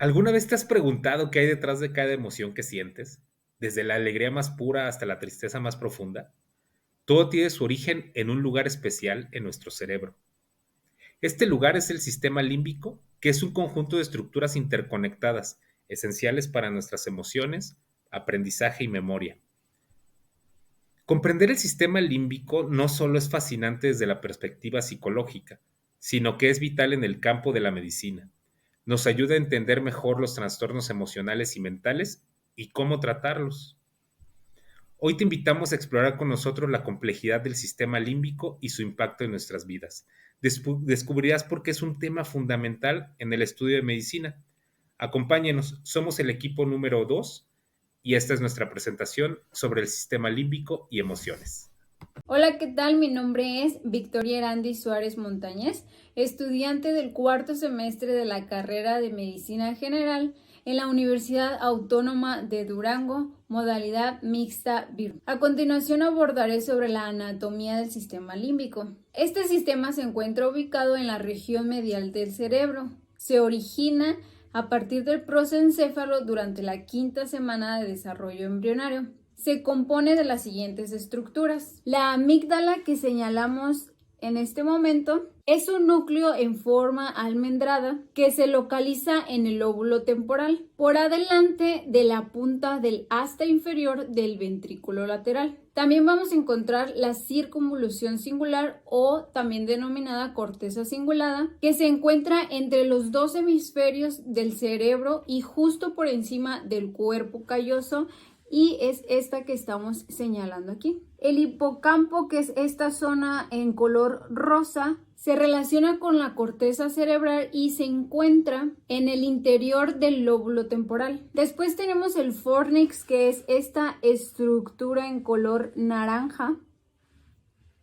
¿Alguna vez te has preguntado qué hay detrás de cada emoción que sientes? Desde la alegría más pura hasta la tristeza más profunda. Todo tiene su origen en un lugar especial en nuestro cerebro. Este lugar es el sistema límbico, que es un conjunto de estructuras interconectadas, esenciales para nuestras emociones, aprendizaje y memoria. Comprender el sistema límbico no solo es fascinante desde la perspectiva psicológica, sino que es vital en el campo de la medicina. Nos ayuda a entender mejor los trastornos emocionales y mentales y cómo tratarlos. Hoy te invitamos a explorar con nosotros la complejidad del sistema límbico y su impacto en nuestras vidas. Descubrirás por qué es un tema fundamental en el estudio de medicina. Acompáñenos, somos el equipo número 2 y esta es nuestra presentación sobre el sistema límbico y emociones. Hola, ¿qué tal? Mi nombre es Victoria Erandi Suárez Montañez, estudiante del cuarto semestre de la carrera de Medicina General en la Universidad Autónoma de Durango, modalidad mixta virtual. A continuación abordaré sobre la anatomía del sistema límbico. Este sistema se encuentra ubicado en la región medial del cerebro. Se origina a partir del prosencéfalo durante la quinta semana de desarrollo embrionario. Se compone de las siguientes estructuras. La amígdala que señalamos en este momento es un núcleo en forma almendrada que se localiza en el lóbulo temporal, por adelante de la punta del asta inferior del ventrículo lateral. También vamos a encontrar la circunvolución singular o también denominada corteza cingulada, que se encuentra entre los dos hemisferios del cerebro y justo por encima del cuerpo calloso, y es esta que estamos señalando aquí. El hipocampo, que es esta zona en color rosa, se relaciona con la corteza cerebral y se encuentra en el interior del lóbulo temporal. Después tenemos el fornix, que es esta estructura en color naranja,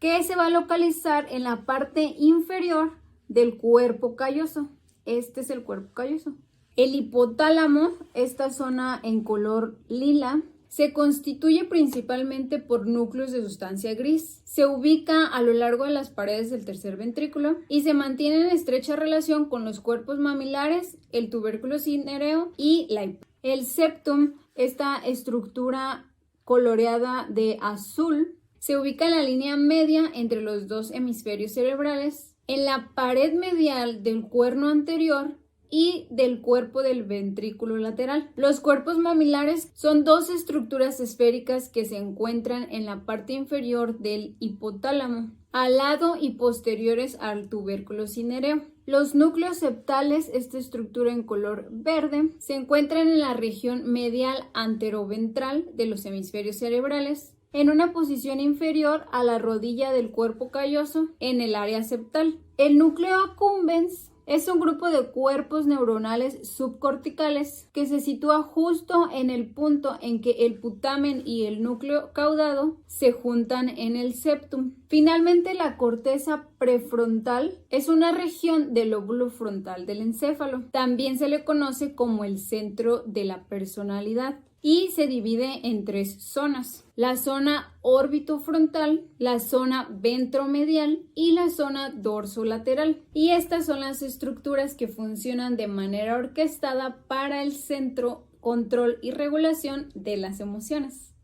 que se va a localizar en la parte inferior del cuerpo calloso. Este es el cuerpo calloso. El hipotálamo, esta zona en color lila, se constituye principalmente por núcleos de sustancia gris. Se ubica a lo largo de las paredes del tercer ventrículo y se mantiene en estrecha relación con los cuerpos mamilares, el tubérculo cinerea y la hipófisis. El septum, esta estructura coloreada de azul, se ubica en la línea media entre los dos hemisferios cerebrales, en la pared medial del cuerno anterior y del cuerpo del ventrículo lateral. Los cuerpos mamilares son dos estructuras esféricas que se encuentran en la parte inferior del hipotálamo, al lado y posteriores al tubérculo cinerea. Los núcleos septales, esta estructura en color verde, se encuentran en la región medial anteroventral de los hemisferios cerebrales, en una posición inferior a la rodilla del cuerpo calloso en el área septal. El núcleo accumbens es un grupo de cuerpos neuronales subcorticales que se sitúa justo en el punto en que el putamen y el núcleo caudado se juntan en el septum. Finalmente, la corteza prefrontal es una región del lóbulo frontal del encéfalo. También se le conoce como el centro de la personalidad y se divide en tres zonas: la zona órbitofrontal, la zona ventromedial y la zona dorsolateral. Y estas son las estructuras que funcionan de manera orquestada para el centro, control y regulación de las emociones.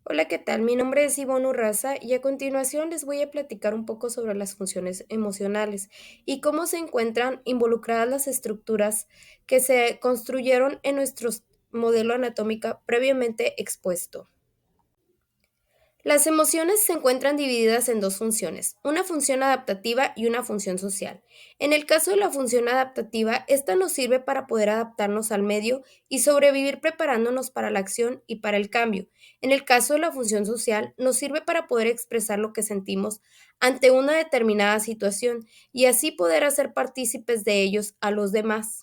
Hola, ¿qué tal? Mi nombre es Ivonne Urraza y a continuación les voy a platicar un poco sobre las funciones emocionales y cómo se encuentran involucradas las estructuras que se construyeron en nuestro modelo anatómico previamente expuesto. Las emociones se encuentran divididas en dos funciones, una función adaptativa y una función social. En el caso de la función adaptativa, esta nos sirve para poder adaptarnos al medio y sobrevivir preparándonos para la acción y para el cambio. En el caso de la función social, nos sirve para poder expresar lo que sentimos ante una determinada situación y así poder hacer partícipes de ellos a los demás.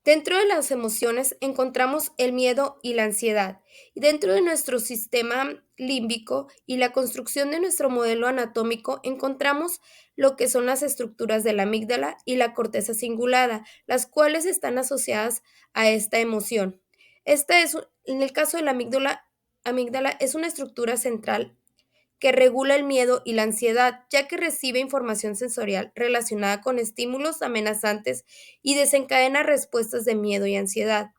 Dentro de las emociones encontramos el miedo y la ansiedad. Y dentro de nuestro sistema límbico y la construcción de nuestro modelo anatómico encontramos lo que son las estructuras de la amígdala y la corteza cingulada, las cuales están asociadas a esta emoción. En el caso de la amígdala es una estructura central que regula el miedo y la ansiedad, ya que recibe información sensorial relacionada con estímulos amenazantes y desencadena respuestas de miedo y ansiedad.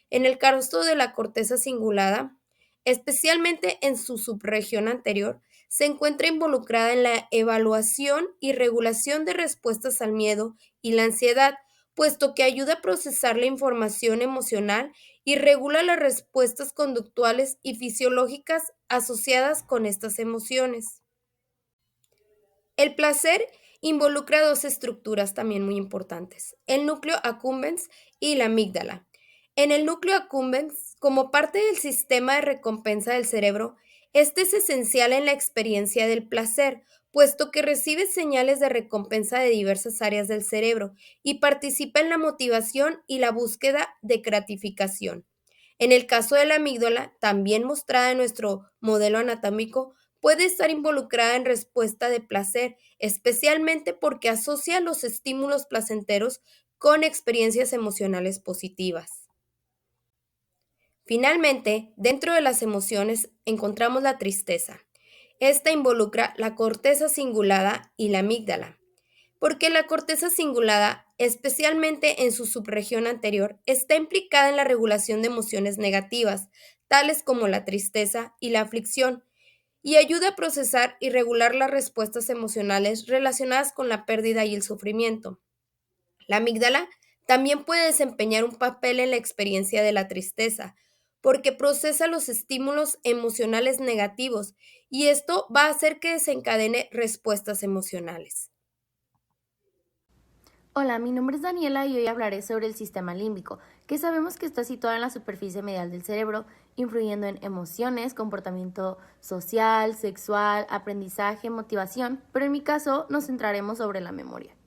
En el caso de la corteza cingulada, especialmente en su subregión anterior, se encuentra involucrada en la evaluación y regulación de respuestas al miedo y la ansiedad, puesto que ayuda a procesar la información emocional y regula las respuestas conductuales y fisiológicas asociadas con estas emociones. El placer involucra dos estructuras también muy importantes, el núcleo accumbens y la amígdala. En el núcleo accumbens, como parte del sistema de recompensa del cerebro, este es esencial en la experiencia del placer, puesto que recibe señales de recompensa de diversas áreas del cerebro y participa en la motivación y la búsqueda de gratificación. En el caso de la amígdala, también mostrada en nuestro modelo anatómico, puede estar involucrada en respuesta de placer, especialmente porque asocia los estímulos placenteros con experiencias emocionales positivas. Finalmente, dentro de las emociones encontramos la tristeza. Esta involucra la corteza cingulada y la amígdala, porque la corteza cingulada, especialmente en su subregión anterior, está implicada en la regulación de emociones negativas, tales como la tristeza y la aflicción, y ayuda a procesar y regular las respuestas emocionales relacionadas con la pérdida y el sufrimiento. La amígdala también puede desempeñar un papel en la experiencia de la tristeza, porque procesa los estímulos emocionales negativos y esto va a hacer que desencadene respuestas emocionales. Hola, mi nombre es Daniela y hoy hablaré sobre el sistema límbico, que sabemos que está situado en la superficie medial del cerebro, influyendo en emociones, comportamiento social, sexual, aprendizaje, motivación, pero en mi caso nos centraremos sobre la memoria.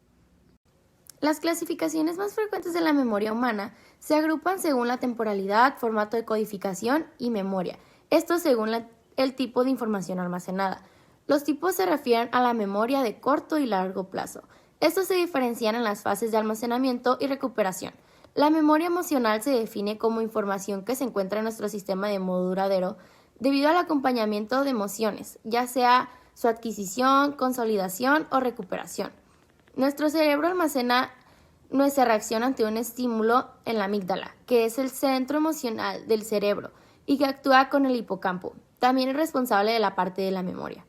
Las clasificaciones más frecuentes de la memoria humana se agrupan según la temporalidad, formato de codificación y memoria, esto según el tipo de información almacenada. Los tipos se refieren a la memoria de corto y largo plazo. Estos se diferencian en las fases de almacenamiento y recuperación. La memoria emocional se define como información que se encuentra en nuestro sistema de modo duradero debido al acompañamiento de emociones, ya sea su adquisición, consolidación o recuperación. Nuestro cerebro almacena nuestra reacción ante un estímulo en la amígdala, que es el centro emocional del cerebro y que actúa con el hipocampo. También es responsable de la parte de la memoria.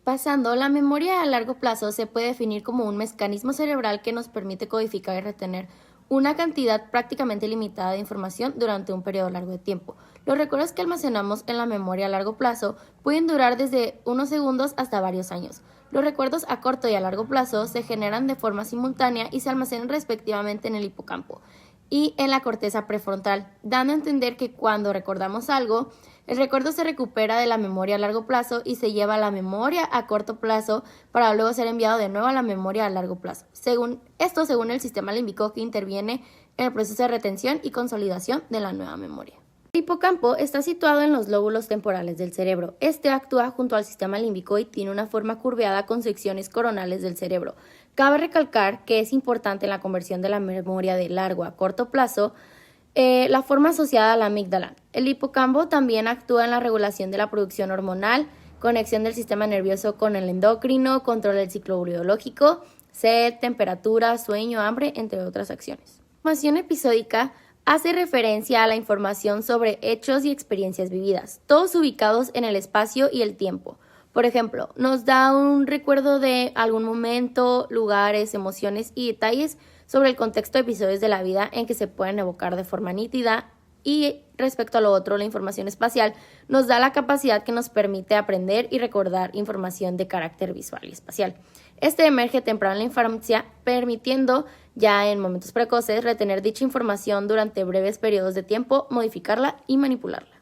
Pasando, la memoria a largo plazo se puede definir como un mecanismo cerebral que nos permite codificar y retener una cantidad prácticamente limitada de información durante un periodo largo de tiempo. Los recuerdos que almacenamos en la memoria a largo plazo pueden durar desde unos segundos hasta varios años. Los recuerdos a corto y a largo plazo se generan de forma simultánea y se almacenan respectivamente en el hipocampo y en la corteza prefrontal, dando a entender que cuando recordamos algo, el recuerdo se recupera de la memoria a largo plazo y se lleva a la memoria a corto plazo para luego ser enviado de nuevo a la memoria a largo plazo. Según el sistema límbico que interviene en el proceso de retención y consolidación de la nueva memoria. El hipocampo está situado en los lóbulos temporales del cerebro. Este actúa junto al sistema límbico y tiene una forma curveada con secciones coronales del cerebro. Cabe recalcar que es importante en la conversión de la memoria de largo a corto plazo la forma asociada a la amígdala. El hipocampo también actúa en la regulación de la producción hormonal, conexión del sistema nervioso con el endocrino, control del ciclo biológico, sed, temperatura, sueño, hambre, entre otras acciones. La información episódica hace referencia a la información sobre hechos y experiencias vividas, todos ubicados en el espacio y el tiempo. Por ejemplo, nos da un recuerdo de algún momento, lugares, emociones y detalles sobre el contexto de episodios de la vida en que se pueden evocar de forma nítida. Y respecto a lo otro, la información espacial nos da la capacidad que nos permite aprender y recordar información de carácter visual y espacial. Este emerge temprano en la infancia, permitiendo ya en momentos precoces retener dicha información durante breves periodos de tiempo, modificarla y manipularla.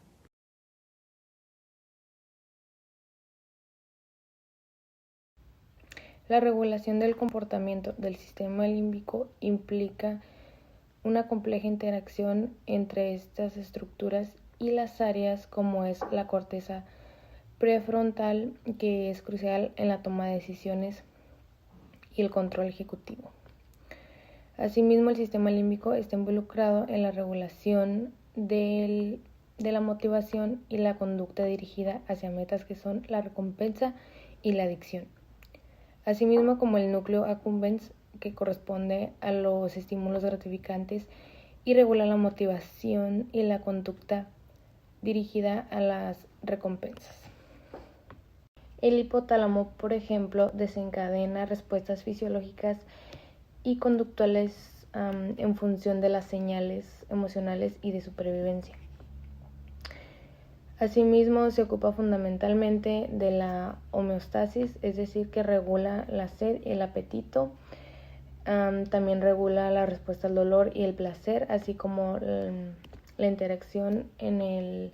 La regulación del comportamiento del sistema límbico implica una compleja interacción entre estas estructuras y las áreas como es la corteza prefrontal, que es crucial en la toma de decisiones y el control ejecutivo. Asimismo, el sistema límbico está involucrado en la regulación del de la motivación y la conducta dirigida hacia metas que son la recompensa y la adicción, asimismo como el núcleo accumbens, que corresponde a los estímulos gratificantes y regula la motivación y la conducta dirigida a las recompensas. El hipotálamo, por ejemplo, desencadena respuestas fisiológicas y conductuales en función de las señales emocionales y de supervivencia. Asimismo, se ocupa fundamentalmente de la homeostasis, es decir, que regula la sed y el apetito. También regula la respuesta al dolor y el placer, así como la interacción en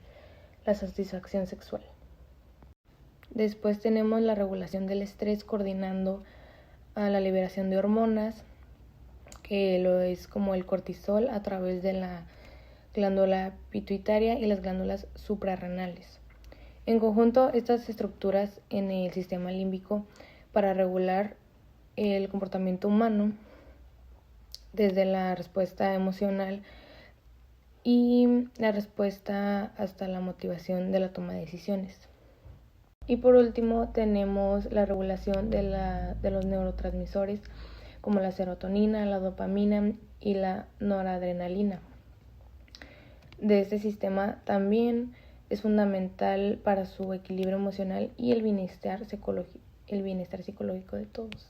la satisfacción sexual. Después tenemos la regulación del estrés, coordinando a la liberación de hormonas, que lo es como el cortisol a través de la glándula pituitaria y las glándulas suprarrenales. En conjunto, estas estructuras en el sistema límbico para regular el comportamiento humano, desde la respuesta emocional y la respuesta hasta la motivación de la toma de decisiones. Y por último tenemos la regulación de los neurotransmisores como la serotonina, la dopamina y la noradrenalina. De este sistema también es fundamental para su equilibrio emocional y el bienestar psicológico de todos.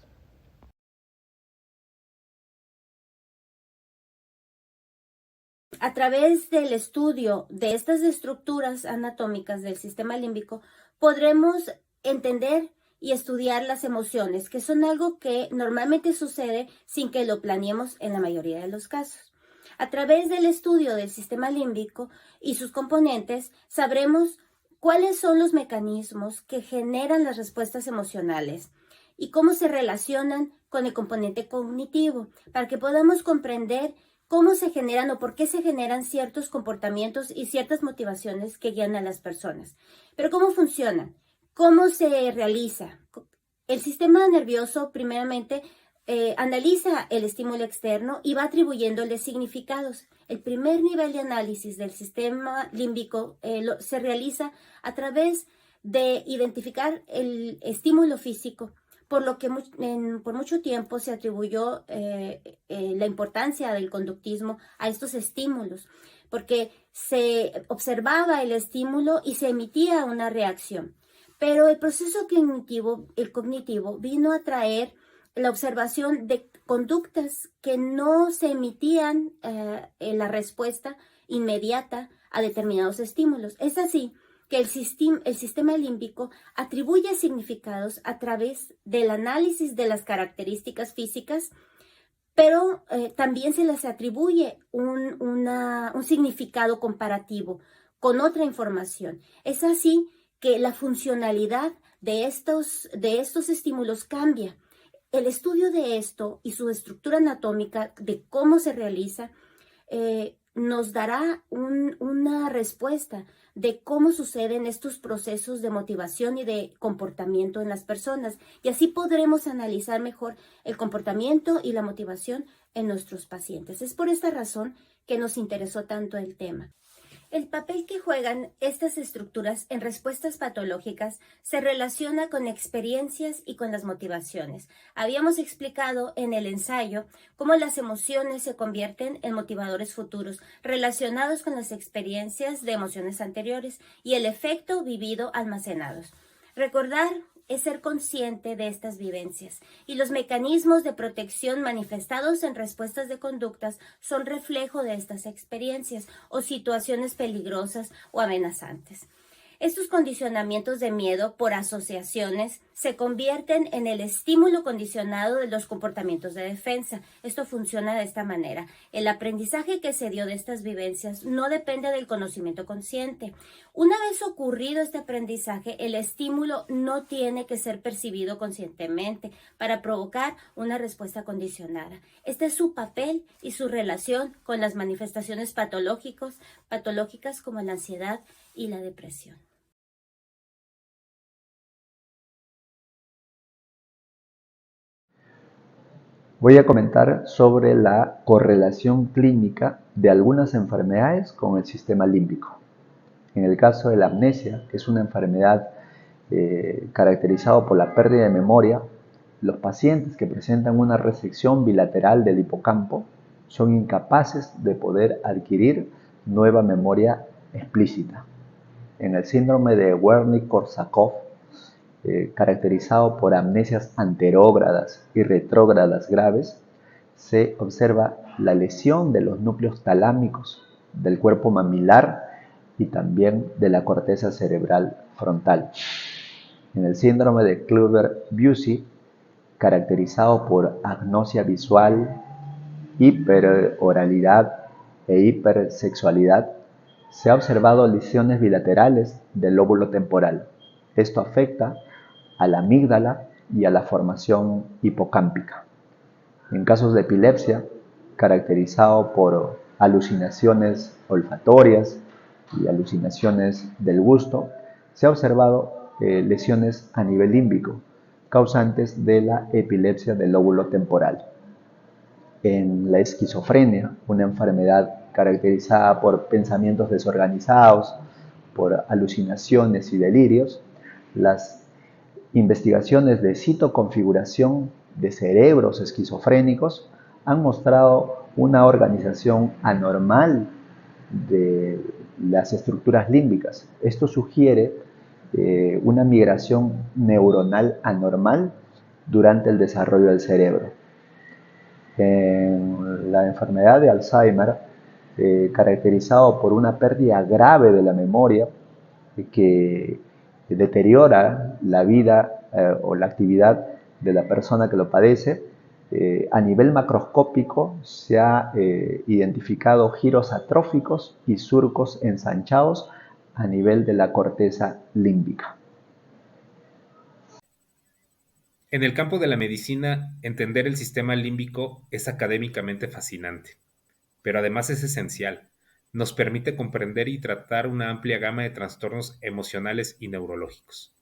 A través del estudio de estas estructuras anatómicas del sistema límbico, podremos entender y estudiar las emociones, que son algo que normalmente sucede sin que lo planeemos en la mayoría de los casos. A través del estudio del sistema límbico y sus componentes, sabremos cuáles son los mecanismos que generan las respuestas emocionales y cómo se relacionan con el componente cognitivo, para que podamos comprender cómo se generan o por qué se generan ciertos comportamientos y ciertas motivaciones que guían a las personas. Pero ¿cómo funcionan? ¿Cómo se realiza? El sistema nervioso, primeramente, analiza el estímulo externo y va atribuyéndole significados. El primer nivel de análisis del sistema límbico se realiza a través de identificar el estímulo físico, por lo que por mucho tiempo se atribuyó la importancia del conductismo a estos estímulos, porque se observaba el estímulo y se emitía una reacción. Pero el proceso cognitivo vino a traer la observación de conductas que no se emitían en la respuesta inmediata a determinados estímulos. Es así que el sistema límbico atribuye significados a través del análisis de las características físicas, pero también se les atribuye un significado comparativo con otra información. Es así que la funcionalidad de estos estímulos cambia. El estudio de esto y su estructura anatómica, de cómo se realiza, nos dará una respuesta de cómo suceden estos procesos de motivación y de comportamiento en las personas. Y así podremos analizar mejor el comportamiento y la motivación en nuestros pacientes. Es por esta razón que nos interesó tanto el tema. El papel que juegan estas estructuras en respuestas patológicas se relaciona con experiencias y con las motivaciones. Habíamos explicado en el ensayo cómo las emociones se convierten en motivadores futuros relacionados con las experiencias de emociones anteriores y el efecto vivido almacenados. Recordar es ser consciente de estas vivencias, y los mecanismos de protección manifestados en respuestas de conductas son reflejo de estas experiencias o situaciones peligrosas o amenazantes. Estos condicionamientos de miedo por asociaciones se convierten en el estímulo condicionado de los comportamientos de defensa. Esto funciona de esta manera. El aprendizaje que se dio de estas vivencias no depende del conocimiento consciente. Una vez ocurrido este aprendizaje, el estímulo no tiene que ser percibido conscientemente para provocar una respuesta condicionada. Este es su papel y su relación con las manifestaciones patológicas como la ansiedad y la depresión. Voy a comentar sobre la correlación clínica de algunas enfermedades con el sistema límbico. En el caso de la amnesia, que es una enfermedad caracterizada por la pérdida de memoria, los pacientes que presentan una resección bilateral del hipocampo son incapaces de poder adquirir nueva memoria explícita. En el síndrome de Wernicke-Korsakoff, caracterizado por amnesias anterógradas y retrógradas graves, se observa la lesión de los núcleos talámicos del cuerpo mamilar y también de la corteza cerebral frontal. En el síndrome de Kluver-Bucy, caracterizado por agnosia visual, hiperoralidad e hipersexualidad, se ha observado lesiones bilaterales del lóbulo temporal. Esto afecta a la amígdala y a la formación hipocámpica. En casos de epilepsia, caracterizado por alucinaciones olfatorias y alucinaciones del gusto, se ha observado lesiones a nivel límbico, causantes de la epilepsia del lóbulo temporal. En la esquizofrenia, una enfermedad caracterizada por pensamientos desorganizados, por alucinaciones y delirios, las investigaciones de citoconfiguración de cerebros esquizofrénicos han mostrado una organización anormal de las estructuras límbicas. Esto sugiere una migración neuronal anormal durante el desarrollo del cerebro. En la enfermedad de Alzheimer, caracterizado por una pérdida grave de la memoria que deteriora la vida o la actividad de la persona que lo padece, a nivel macroscópico se ha identificado giros atróficos y surcos ensanchados a nivel de la corteza límbica. En el campo de la medicina, entender el sistema límbico es académicamente fascinante, pero además es esencial. Nos permite comprender y tratar una amplia gama de trastornos emocionales y neurológicos.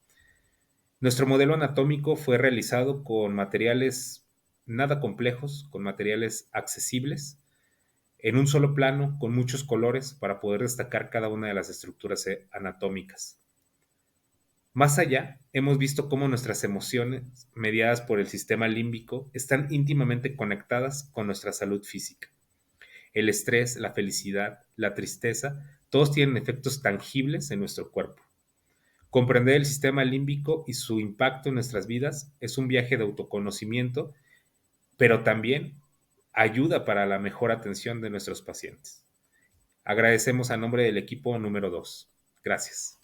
Nuestro modelo anatómico fue realizado con materiales nada complejos, con materiales accesibles, en un solo plano, con muchos colores, para poder destacar cada una de las estructuras anatómicas. Más allá, hemos visto cómo nuestras emociones, mediadas por el sistema límbico, están íntimamente conectadas con nuestra salud física. El estrés, la felicidad, la tristeza, todos tienen efectos tangibles en nuestro cuerpo. Comprender el sistema límbico y su impacto en nuestras vidas es un viaje de autoconocimiento, pero también ayuda para la mejor atención de nuestros pacientes. Agradecemos a nombre del equipo número 2. Gracias.